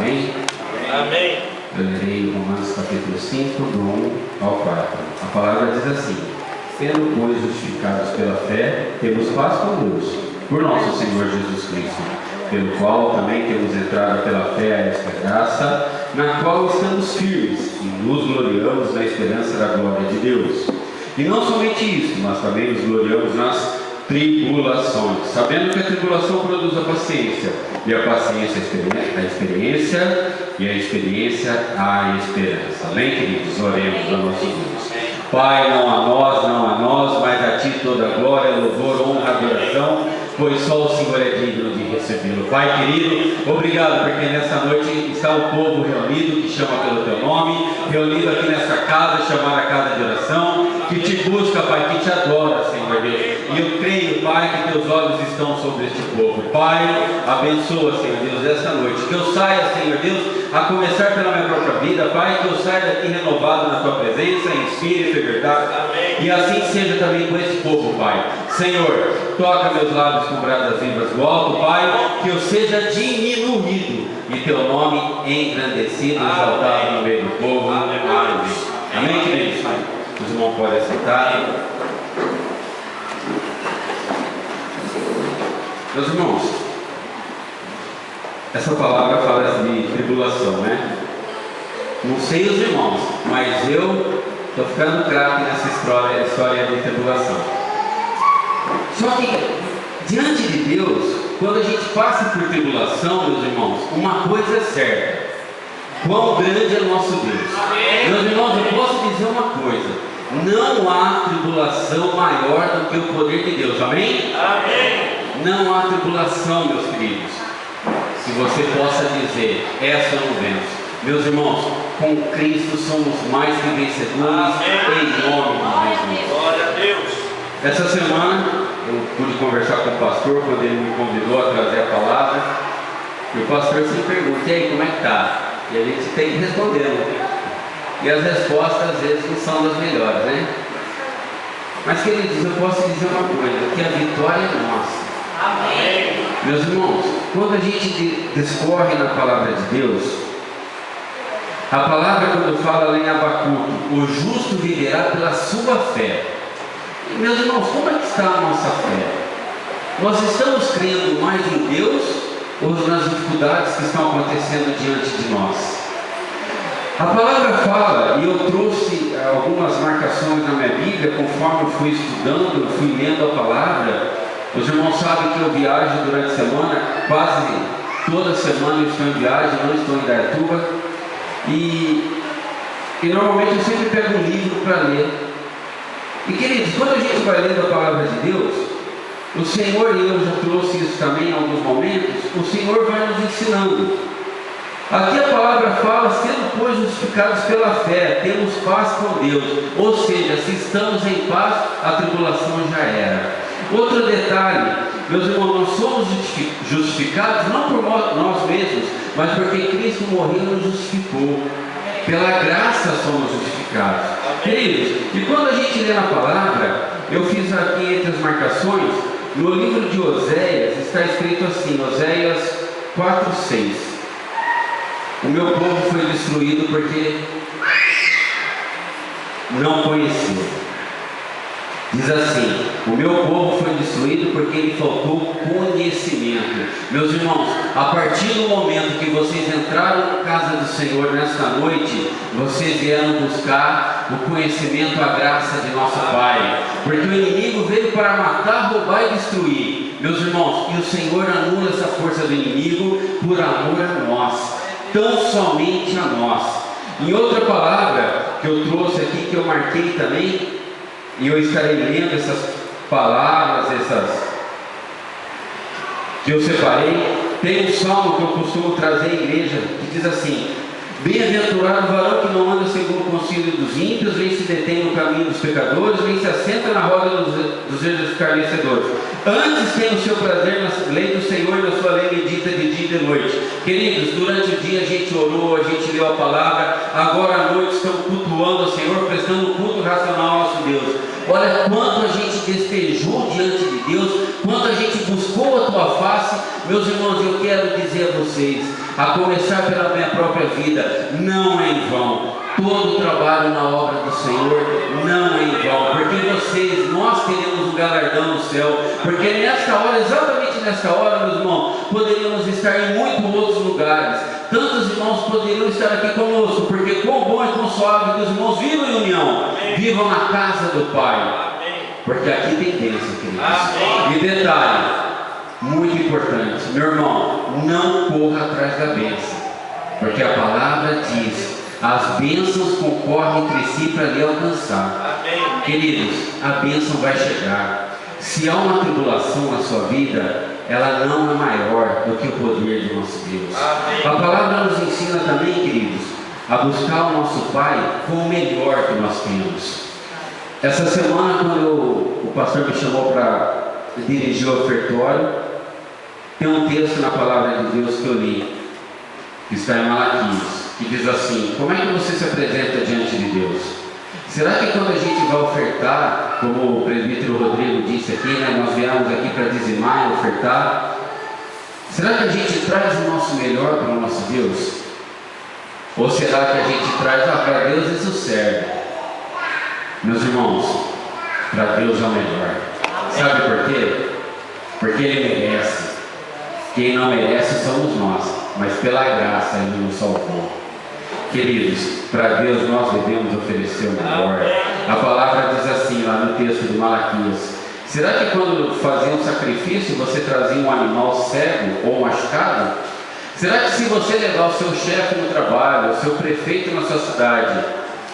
Amém? Amém. Eu lerei Romanos capítulo 5, do 1 ao 4. A palavra diz assim: sendo, pois, justificados pela fé, temos paz com Deus, por nosso Senhor Jesus Cristo, pelo qual também temos entrado pela fé a esta graça, na qual estamos firmes e nos gloriamos na esperança da glória de Deus. E não somente isso, mas também nos gloriamos nas tribulações, sabendo que a tribulação produz a paciência, e a paciência a experiência, e a experiência a esperança. Amém, queridos? Oremos a nosso Deus. Pai, não a nós, mas a Ti toda a glória, louvor, honra, adoração, pois só o Senhor é digno de recebê-lo. Pai querido, obrigado porque nessa noite está o povo reunido, que chama pelo Teu nome, reunido aqui nessa casa, chamada casa de oração, que Te busca, Pai, que Te adora, Senhor Deus. E eu creio, Pai, que Teus olhos estão sobre este povo. Pai, abençoa, Senhor Deus, esta noite. Que eu saia, Senhor Deus, a começar pela minha própria vida, Pai, que eu saia daqui renovado na Tua presença, em espírito e verdade. Amém. E assim seja também com esse povo, Pai. Senhor, toca meus lábios com brasas vivas do alto, Pai, que eu seja diminuído e Teu nome engrandecido e exaltado no meio do povo. Amém. Amém, queridos? Os irmãos podem sentar. Meus irmãos, essa palavra fala de tribulação, né? Não sei os irmãos, mas eu estou ficando craque nessa história de tribulação. Só que, diante de Deus, quando a gente passa por tribulação, meus irmãos, uma coisa é certa: quão grande é o nosso Deus. Amém. Meus irmãos, eu posso dizer uma coisa: não há tribulação maior do que o poder de Deus. Amém? Amém. Não há tribulação, meus queridos, se você possa dizer, essa eu não venço. Meus irmãos, com Cristo somos mais que vencedores. Amém. Em nome de Jesus. Glória a Deus. Essa semana eu pude conversar com o pastor quando ele me convidou a trazer a palavra. E o pastor se pergunta: e aí, como é que está? E a gente tem que responder, né? E as respostas às vezes não são das melhores, né? Mas, queridos, eu posso dizer uma coisa: que a vitória é nossa. Amém. Meus irmãos, quando a gente discorre na palavra de Deus, a palavra, quando fala lá em Abacuque, o justo viverá pela sua fé. E, meus irmãos, como é que está a nossa fé? Nós estamos crendo mais em Deus ou nas dificuldades que estão acontecendo diante de nós? A palavra fala, e eu trouxe algumas marcações na minha Bíblia, conforme eu fui estudando, eu fui lendo a palavra. Os irmãos sabem que eu viajo durante a semana, quase toda semana eu estou em viagem, não estou em Indaiatuba. E normalmente eu sempre pego um livro para ler. E, queridos, quando a gente vai lendo a palavra de Deus, o Senhor, e eu já trouxe isso também em alguns momentos, o Senhor vai nos ensinando. Aqui a palavra fala: sendo, pois, justificados pela fé, temos paz com Deus. Ou seja, se estamos em paz, a tribulação já era. Outro detalhe, meus irmãos, nós somos justificados não por nós mesmos, mas porque Cristo morreu e nos justificou. Pela graça somos justificados. Queridos, e quando a gente lê na palavra, eu fiz aqui entre as marcações, no livro de Oséias está escrito assim, Oséias 4:6: o meu povo foi destruído porque não conheceu. Diz assim: o meu povo foi destruído porque lhe faltou conhecimento. Meus irmãos, a partir do momento que vocês entraram na casa do Senhor nesta noite, vocês vieram buscar o conhecimento, a graça de nosso Pai, porque o inimigo veio para matar, roubar e destruir. Meus irmãos, e o Senhor anula essa força do inimigo por amor a nós, tão somente a nós. Em outra palavra que eu trouxe aqui, que eu marquei também, e eu estarei lendo essas palavras, que eu separei. Tem um salmo que eu costumo trazer à igreja, que diz assim: bem-aventurado o varão que não anda segundo o conselho dos ímpios, nem se detém no caminho dos pecadores, nem se assenta na roda dos escarnecedores. Antes tem o seu prazer na lei do Senhor, na sua lei medita de dia e de noite. Queridos, durante o dia a gente orou, a gente leu a palavra, agora à noite estamos cultuando ao Senhor, prestando culto racional ao nosso Deus. Olha quanto a gente despejou diante de Deus, quanto a gente buscou a tua face. Meus irmãos, eu quero dizer a vocês, a começar pela minha própria vida, não é em vão. Todo o trabalho na obra do Senhor não é em vão, porque nós teremos um galardão no céu, porque nesta hora, exatamente nesta hora, meus irmãos, poderíamos estar em muitos outros lugares, tantos irmãos poderiam estar aqui conosco, porque quão bom e quão suave que os irmãos vivam em união, vivam na casa do Pai, porque aqui tem bênção, queridos. E detalhe, muito importante, meu irmão, não corra atrás da bênção, porque a palavra diz: as bênçãos concorrem entre si para lhe alcançar. Amém. Queridos, a bênção vai chegar. Se há uma tribulação na sua vida, ela não é maior do que o poder de nosso Deus. Amém. A palavra nos ensina também, queridos, a buscar o nosso Pai com o melhor que nós temos. Essa semana, quando o pastor me chamou para dirigir o ofertório, tem um texto na palavra de Deus que eu li, que está em Malaquias, que diz assim: como é que você se apresenta diante de Deus? Será que quando a gente vai ofertar, como o presbítero Rodrigo disse aqui, né, nós viemos aqui para dizimar e ofertar, será que a gente traz o nosso melhor para o nosso Deus? Ou será que a gente traz, para Deus isso serve? Meus irmãos, para Deus é o melhor. Sabe por quê? Porque Ele merece. Quem não merece somos nós, mas pela graça Ele nos salvou. Queridos, para Deus nós devemos oferecer o melhor. A palavra diz assim lá no texto de Malaquias: será que quando fazia um sacrifício você trazia um animal cego ou machucado? Será que se você levar o seu chefe no trabalho, o seu prefeito na sua cidade,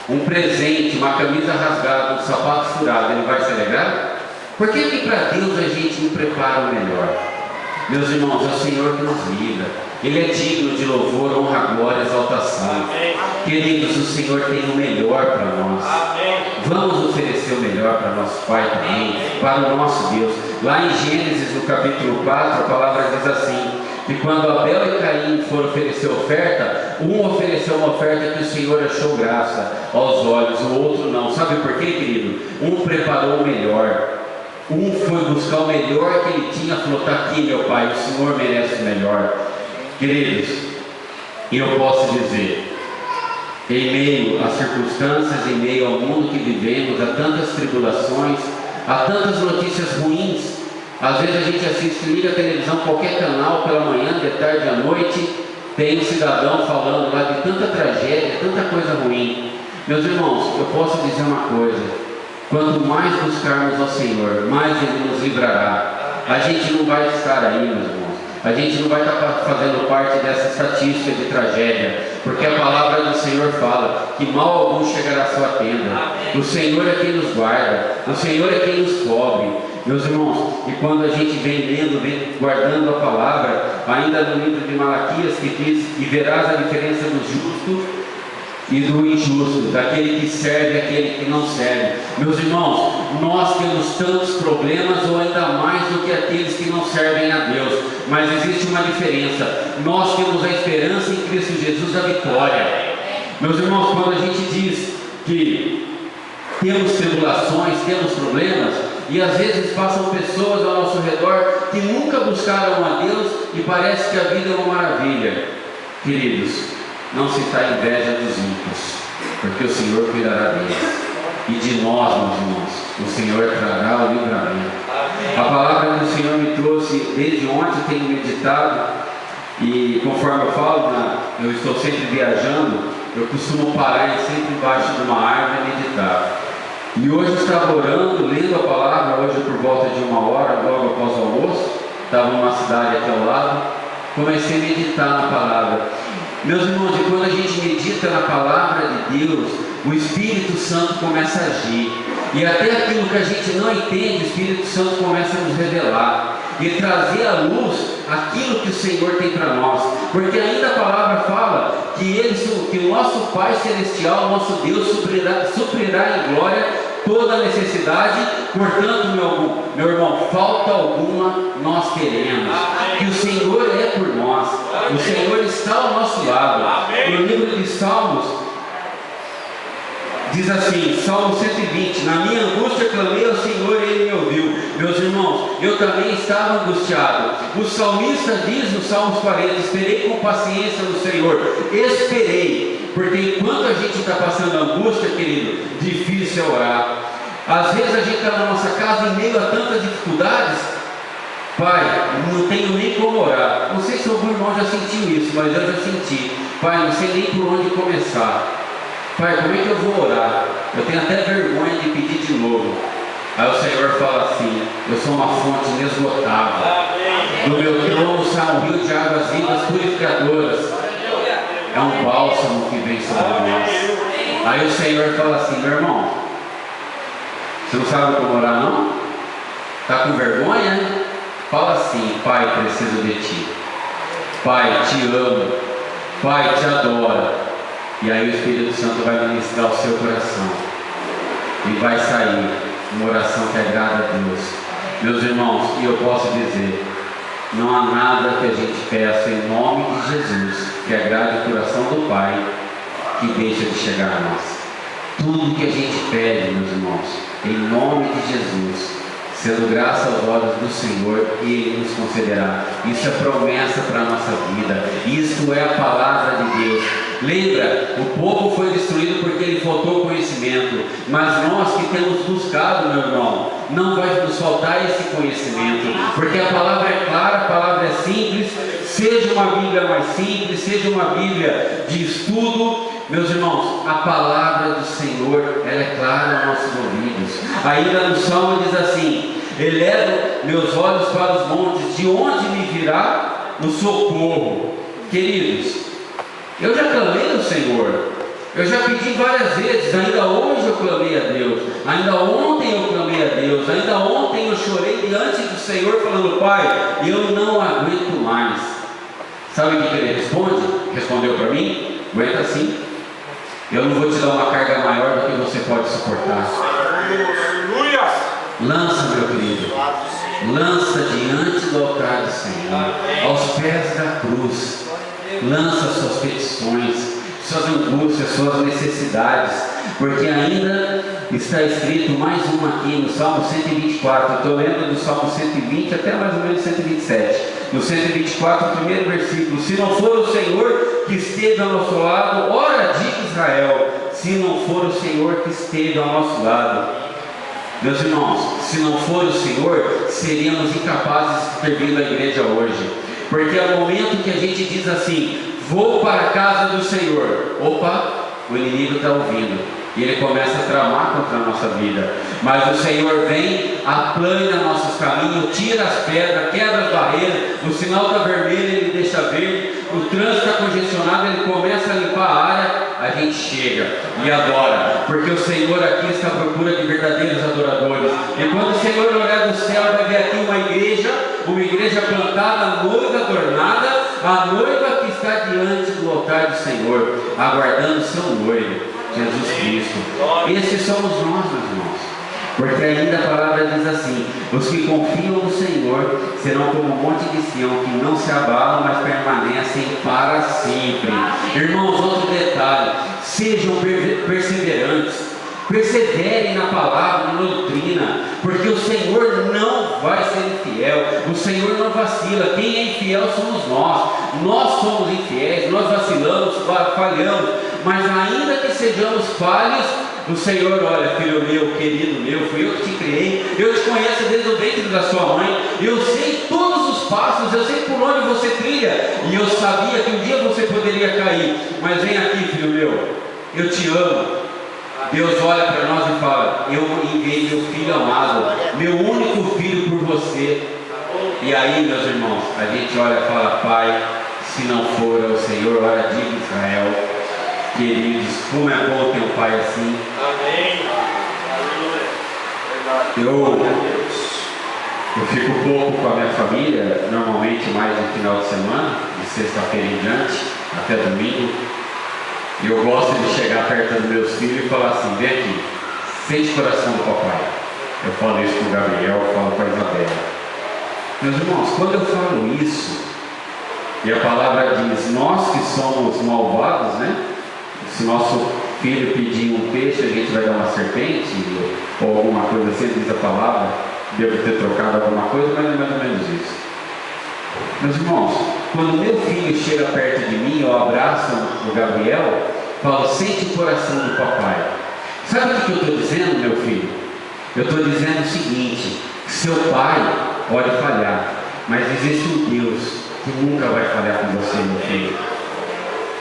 um presente, uma camisa rasgada, um sapato furado, ele vai se alegrar? Por que para Deus a gente não prepara o melhor? Meus irmãos, é o Senhor que nos livra. Ele é digno de louvor, honra, glória, exaltação. Amém. Queridos, o Senhor tem o melhor para nós. Amém. Vamos oferecer o melhor para nosso Pai também, para o nosso Deus. Lá em Gênesis, no capítulo 4, a palavra diz assim: que quando Abel e Caim foram oferecer oferta, um ofereceu uma oferta que o Senhor achou graça aos olhos, o outro não. Sabe por quê, querido? Um preparou o melhor. Um foi buscar o melhor que ele tinha, falou: está aqui, meu Pai, o Senhor merece o melhor. Queridos, eu posso dizer, em meio às circunstâncias, em meio ao mundo que vivemos, a tantas tribulações, a tantas notícias ruins, às vezes a gente assiste, liga a televisão, qualquer canal, pela manhã, de tarde, à noite, tem um cidadão falando lá de tanta tragédia, tanta coisa ruim. Meus irmãos, eu posso dizer uma coisa: quanto mais buscarmos ao Senhor, mais Ele nos livrará. A gente não vai estar aí, meus irmãos. A gente não vai estar fazendo parte dessa estatística de tragédia, porque a palavra do Senhor fala que mal algum chegará à sua tenda. O Senhor é quem nos guarda, o Senhor é quem nos cobre. Meus irmãos, e quando a gente vem lendo, vem guardando a palavra, ainda no livro de Malaquias, que diz: e verás a diferença do justo e do injusto, daquele que serve e aquele que não serve. Meus irmãos, nós temos tantos problemas, ou ainda mais do que aqueles que não servem a Deus, mas existe uma diferença: nós temos a esperança em Cristo Jesus, a vitória. Meus irmãos, quando a gente diz que temos tribulações, temos problemas, e às vezes passam pessoas ao nosso redor que nunca buscaram a Deus e parece que a vida é uma maravilha. Queridos, não se está inveja dos ímpios, porque o Senhor cuidará deles, e de nós, meus irmãos, o Senhor trará o livramento. Amém. A palavra do Senhor me trouxe, desde ontem tenho meditado, e conforme eu falo, eu estou sempre viajando, eu costumo parar sempre embaixo de uma árvore e meditar. E hoje eu estava orando, lendo a palavra, hoje por volta de 1 hora, logo após o almoço, estava numa cidade aqui ao lado, comecei a meditar na palavra. Meus irmãos, e quando a gente medita na palavra de Deus, o Espírito Santo começa a agir, e até aquilo que a gente não entende, o Espírito Santo começa a nos revelar e trazer à luz aquilo que o Senhor tem para nós, porque ainda a palavra fala que o nosso Pai Celestial, o nosso Deus, suprirá em glória toda a necessidade. Portanto, meu irmão, falta alguma nós teremos, que o Senhor é por nós, o Senhor está ao nosso lado. No livro de Salmos Diz assim, Salmo 120, na minha angústia clamei ao Senhor e Ele me ouviu. Meus irmãos, eu também estava angustiado. O salmista diz no Salmos 40, esperei com paciência no Senhor. Esperei, porque enquanto a gente está passando angústia, querido, difícil é orar. Às vezes a gente está na nossa casa em meio a tantas dificuldades. Pai, não tenho nem como orar. Não sei se algum irmão já sentiu isso, mas eu já senti. Pai, não sei nem por onde começar. Pai, como é que eu vou orar? Eu tenho até vergonha de pedir de novo. Aí o Senhor fala assim, eu sou uma fonte inesgotável. Do meu trono sai um rio de águas vivas purificadoras. É um bálsamo que vem sobre nós. Aí o Senhor fala assim, meu irmão, você não sabe como orar não? Está com vergonha? Fala assim, Pai, preciso de Ti. Pai, Te amo. Pai, Te adoro. E aí o Espírito Santo vai ministrar o seu coração. E vai sair uma oração que agrada a Deus. Meus irmãos, e eu posso dizer, não há nada que a gente peça em nome de Jesus que agrade o coração do Pai que deixa de chegar a nós. Tudo que a gente pede, meus irmãos, em nome de Jesus, sendo graça aos olhos do Senhor, Ele nos concederá. Isso é promessa para a nossa vida. Isto é a palavra de Deus. Lembra, o povo foi destruído porque lhe faltou conhecimento. Mas nós que temos buscado, meu irmão, não vai nos faltar esse conhecimento. Porque a palavra é clara, a palavra é simples. Seja uma Bíblia mais simples, seja uma Bíblia de estudo. Meus irmãos, a palavra do Senhor, ela é clara aos nossos ouvidos. Ainda no Salmo diz assim, elevo meus olhos para os montes, de onde me virá o socorro? Queridos, eu já clamei ao Senhor, eu já pedi várias vezes, ainda hoje eu clamei a Deus, ainda ontem eu clamei a Deus, ainda ontem eu chorei diante do Senhor falando, Pai, eu não aguento mais. Sabe o que Ele responde? Respondeu para mim, aguenta sim. Eu não vou te dar uma carga maior do que você pode suportar. Lança, meu querido, lança diante do altar do Senhor, aos pés da cruz. Lança suas petições, suas angústias, suas necessidades, porque ainda está escrito mais uma aqui no Salmo 124. Eu estou lendo do Salmo 120 até mais ou menos 127. No 124, o primeiro versículo: se não for o Senhor que esteve ao nosso lado, ora diga Israel, se não for o Senhor que esteve ao nosso lado. Meus irmãos, se não for o Senhor, seríamos incapazes de ter vindo à igreja hoje. Porque é o momento que a gente diz assim, vou para a casa do Senhor. Opa, o inimigo está ouvindo. E ele começa a tramar contra a nossa vida. Mas o Senhor vem, aplana nossos caminhos, tira as pedras, quebra as barreiras. O sinal está vermelho, ele deixa verde. O trânsito está congestionado, ele começa a limpar a área. A gente chega e adora, porque o Senhor aqui está à procura de verdadeiros adoradores. E quando o Senhor olhar do céu, vai ver aqui uma igreja plantada, noiva adornada, a noiva que está diante do altar do Senhor, aguardando seu noivo, Jesus Cristo. Esses somos nós, meus irmãos. Porque ainda a palavra diz assim: os que confiam no Senhor serão como um monte de Sião, que não se abalam, mas permanecem para sempre. Irmãos, outro detalhe: sejam perseverantes. Perseverem na palavra, na doutrina, porque o Senhor não vai ser infiel, o Senhor não vacila. Quem é infiel somos nós somos infiéis, nós vacilamos, falhamos, mas ainda que sejamos falhos, o Senhor, olha, filho meu, querido meu, fui eu que te criei, eu te conheço desde o ventre da sua mãe, eu sei todos os passos, eu sei por onde você trilha, e eu sabia que um dia você poderia cair, mas vem aqui, filho meu, eu te amo. Deus olha para nós e fala: eu enviei meu filho amado, meu único filho por você. E aí, meus irmãos, a gente olha e fala: Pai, se não for o Senhor, ora diga Israel. Queridos, como é bom ter um pai assim. Amém. Eu fico pouco com a minha família, normalmente mais no final de semana, de sexta-feira em diante, até domingo. E eu gosto de chegar perto dos meus filhos e falar assim: vem aqui, sente o coração do papai. Eu falo isso com o Gabriel, eu falo com a Isabela. Meus irmãos, quando eu falo isso, e a palavra diz, nós que somos malvados, né? Se nosso filho pedir um peixe, a gente vai dar uma serpente, ou alguma coisa assim, diz a palavra, devo ter trocado alguma coisa, mas é mais ou menos isso. Meus irmãos, quando meu filho chega perto de mim, eu abraço o Gabriel, falo, sente o coração do papai. Sabe o que eu estou dizendo, meu filho? Eu estou dizendo o seguinte: seu pai pode falhar, mas existe um Deus que nunca vai falhar com você, meu filho.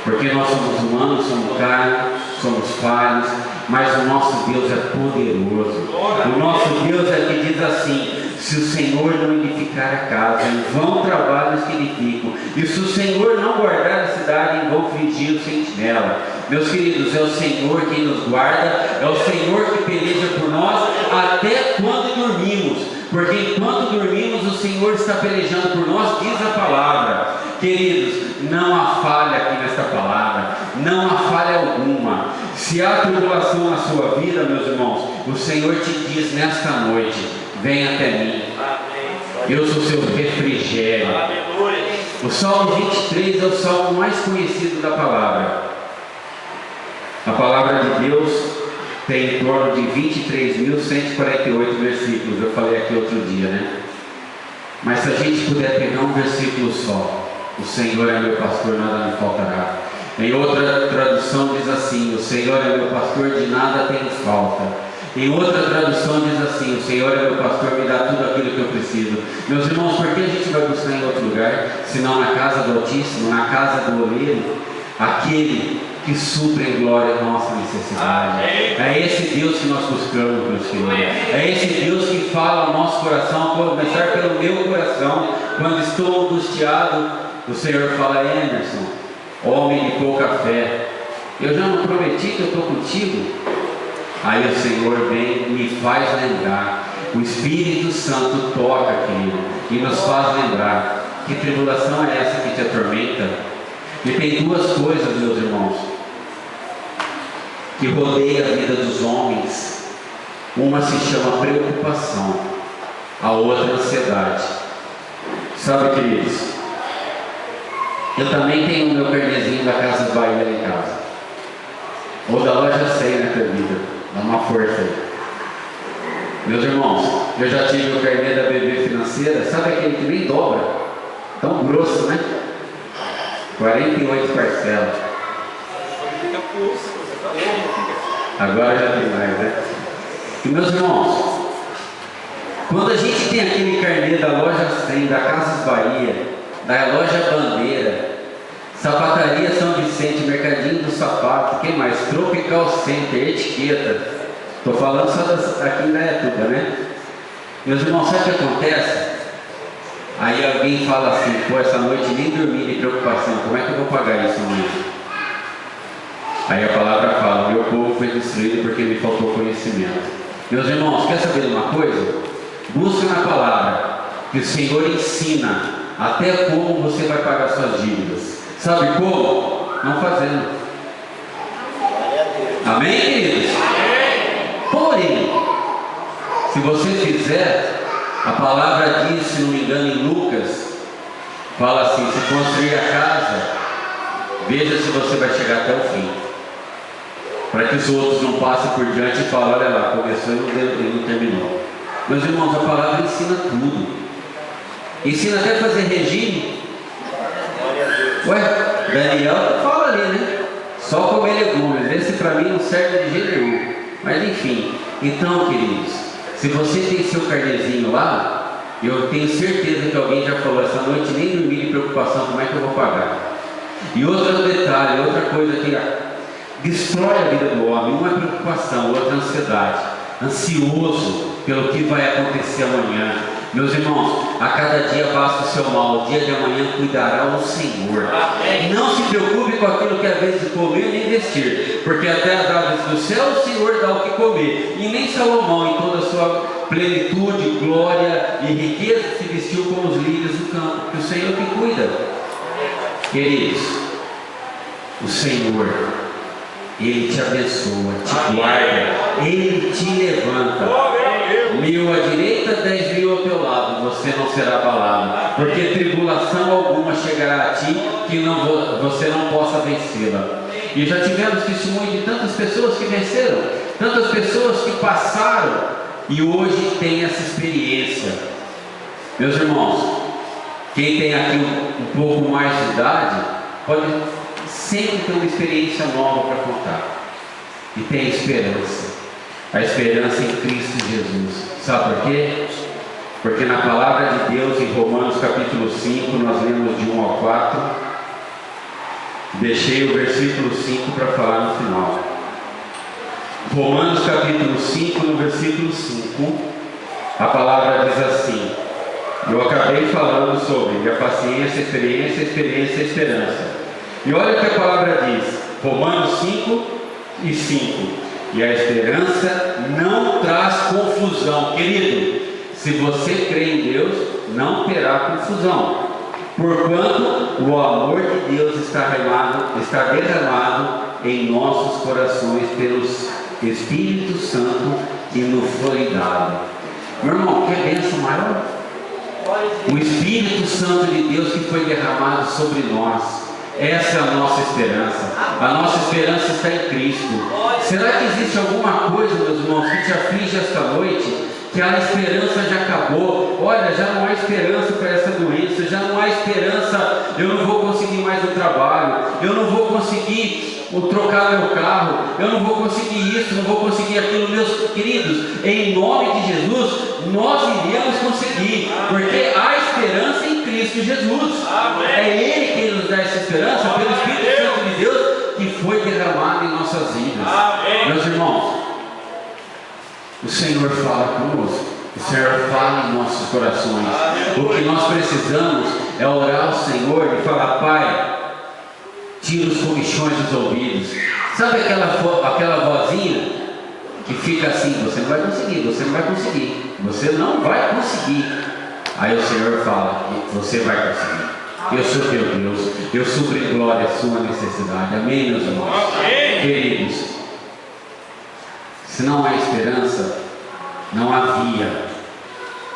Porque nós somos humanos, somos carne, somos falhos, mas o nosso Deus é poderoso. O nosso Deus é que diz assim: se o Senhor não edificar a casa, em vão trabalhos que edificam, e se o Senhor não guardar a cidade, em vão vigia o sentinela. Meus queridos, é o Senhor quem nos guarda, é o Senhor que peleja por nós, até quando dormimos, porque enquanto dormimos, o Senhor está pelejando por nós, diz a palavra. Queridos, não há falha aqui nesta palavra, não há falha alguma. Se há tribulação na sua vida, meus irmãos, o Senhor te diz nesta noite: vem até mim, eu sou seu refrigério. O Salmo 23 é o salmo mais conhecido da palavra. A palavra de Deus tem em torno de 23.148 versículos, eu falei aqui outro dia, né? Mas se a gente puder pegar um versículo só: o Senhor é meu pastor, nada me faltará. Em outra tradução diz assim: o Senhor é meu pastor, de nada tenho falta. Em outra tradução diz assim: o Senhor é meu pastor, me dá tudo aquilo que eu preciso. Meus irmãos, por que a gente vai buscar em outro lugar, senão na casa do Altíssimo, na casa do Oleiro, aquele que supre em glória a nossa necessidade? É esse Deus que nós buscamos, meus queridos. É esse Deus que fala ao nosso coração, a começar pelo meu coração. Quando estou angustiado, o Senhor fala: Emerson, homem de pouca fé, eu já não prometi que eu estou contigo? Aí o Senhor vem e me faz lembrar. O Espírito Santo toca, querido, e nos faz lembrar: que tribulação é essa que te atormenta? E tem duas coisas, meus irmãos, que rodeia a vida dos homens. Uma se chama preocupação, a outra ansiedade. Sabe, queridos, eu também tenho o meu carnezinho da Casas Bahia lá em casa, ou da loja 100 na tua vida. Dá uma força aí. Meus irmãos, eu já tive o carnê da BB Financeira. Sabe aquele que nem dobra? Tão grosso, né? 48 parcelas. Agora já tem mais, né? E meus irmãos, quando a gente tem aquele carnê da loja 100, da Casas Bahia, da loja Bandeira, Sapataria São Vicente, Mercadinho do Sapato, quem mais? Tropical Center, Etiqueta. Estou falando só aqui da época, né? Meus irmãos, sabe o que acontece? Aí alguém fala assim: pô, essa noite nem dormi de preocupação, como é que eu vou pagar isso amanhã? Aí a palavra fala: meu povo foi destruído porque me faltou conhecimento. Meus irmãos, quer saber de uma coisa? Busca na palavra, que o Senhor ensina até como você vai pagar suas dívidas. Sabe como? Não fazendo. Amém, queridos? Porém, se você fizer, a palavra diz, se não me engano, em Lucas, fala assim: se construir a casa, veja se você vai chegar até o fim, para que os outros não passem por diante e falem: olha lá, começou e não terminou. Meus irmãos, a palavra ensina tudo. Ensina até a fazer regime. Ué, Daniel fala ali, né? Só comer legumes. Esse para mim não serve de jeito nenhum. Mas enfim, então, queridos, se você tem seu carnezinho lá, eu tenho certeza que alguém já falou: essa noite nem dormi de preocupação, como é que eu vou pagar? E outro detalhe, outra coisa que destrói a vida do homem: uma é preocupação, outra é ansiedade. Ansioso pelo que vai acontecer amanhã. Meus irmãos, a cada dia basta o seu mal, o dia de amanhã cuidará o Senhor. Não se preocupe com aquilo que é a vez de comer nem vestir, porque até as aves do céu o Senhor dá o que comer, e nem Salomão em toda a sua plenitude, glória e riqueza se vestiu como os lírios do campo. Que o Senhor que cuida. Queridos, o Senhor, Ele te abençoa, te guarda, Ele te levanta. 1000 à direita, 10.000 ao teu lado, você não será abalado, porque tribulação alguma chegará a ti que você não possa vencê-la. E já tivemos testemunho de tantas pessoas que venceram, tantas pessoas que passaram e hoje tem essa experiência. Meus irmãos, quem tem aqui um pouco mais de idade pode sempre ter uma experiência nova para contar. E tem esperança. A esperança em Cristo Jesus. Sabe por quê? Porque na palavra de Deus, em Romanos capítulo 5, nós lemos de 1 ao 4. Deixei o versículo 5 para falar no final. Romanos capítulo 5, no versículo 5, a palavra diz assim. Eu acabei falando sobre a paciência, a experiência, a esperança. E olha o que a palavra diz. Romanos 5 e 5. E a esperança não traz confusão. Querido, se você crê em Deus, não terá confusão. Porquanto o amor de Deus está derramado em nossos corações pelo Espírito Santo e nos foi dado. Meu irmão, que bênção maior? O Espírito Santo de Deus que foi derramado sobre nós. Essa é a nossa esperança. A nossa esperança está em Cristo. Será que existe alguma coisa, meus irmãos, que te aflige esta noite? Que a esperança já acabou. Olha, já não há esperança para essa doença. Já não há esperança. Eu não vou conseguir mais um trabalho. Eu não vou conseguir trocar meu carro. Eu não vou conseguir isso. Não vou conseguir aquilo. Meus queridos, em nome de Jesus, nós iremos conseguir. Porque há esperança em Cristo Jesus. Amém. É Ele quem nos dá essa esperança, pelo Espírito Santo de Deus que foi derramado em nossas vidas. Amém. Meus irmãos, o Senhor fala conosco, o Senhor fala em nossos corações. O que nós precisamos é orar ao Senhor e falar: Pai, tira os comichões dos ouvidos. Sabe aquela vozinha que fica assim: você não vai conseguir, você não vai conseguir, você não vai conseguir. Aí o Senhor fala: você vai conseguir. Eu sou teu Deus, eu supro em glória a sua necessidade. Amém, meus irmãos? Amém. Queridos, se não há esperança, não havia,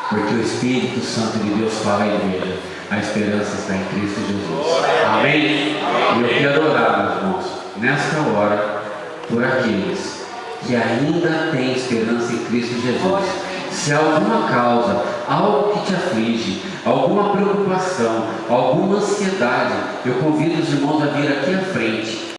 porque o Espírito Santo de Deus fala em igreja. A esperança está em Cristo Jesus. Amém? E eu quero orar, meus irmãos, nesta hora, por aqueles que ainda têm esperança em Cristo Jesus. Se há alguma causa, algo que te aflige, alguma preocupação, alguma ansiedade, eu convido os irmãos a vir aqui à frente.